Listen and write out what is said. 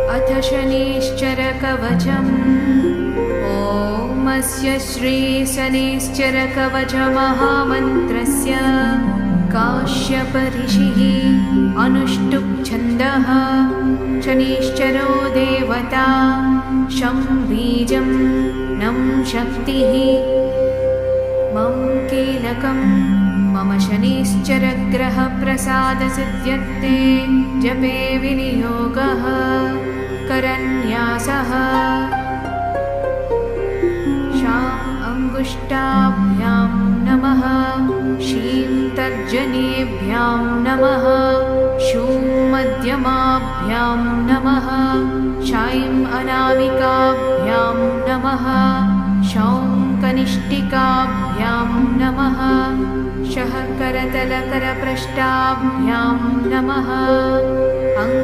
अथ शनिश्चरकवचम्। ॐ अस्य श्रीशनिश्चरकवचमहामन्त्रस्य काश्यपऋषिः अनुष्टुप् छन्दः। शनिश्चरो देवता शं बीजं नं शक्तिः मम कीलकम्। मम शनिश्चरग्रहप्रसादसिद्ध्यर्थे जपे विनियोगः करन्यासः। शाम् अङ्गुष्ठाभ्यां नमः। शीं तर्जनीभ्यां नमः। शूं मध्यमाभ्यां नमः। शाईं अनामिकाभ्यां नमः। शौं कनिष्ठिकाभ्यां नमः। शः करतलकरपृष्ठाभ्यां नमः।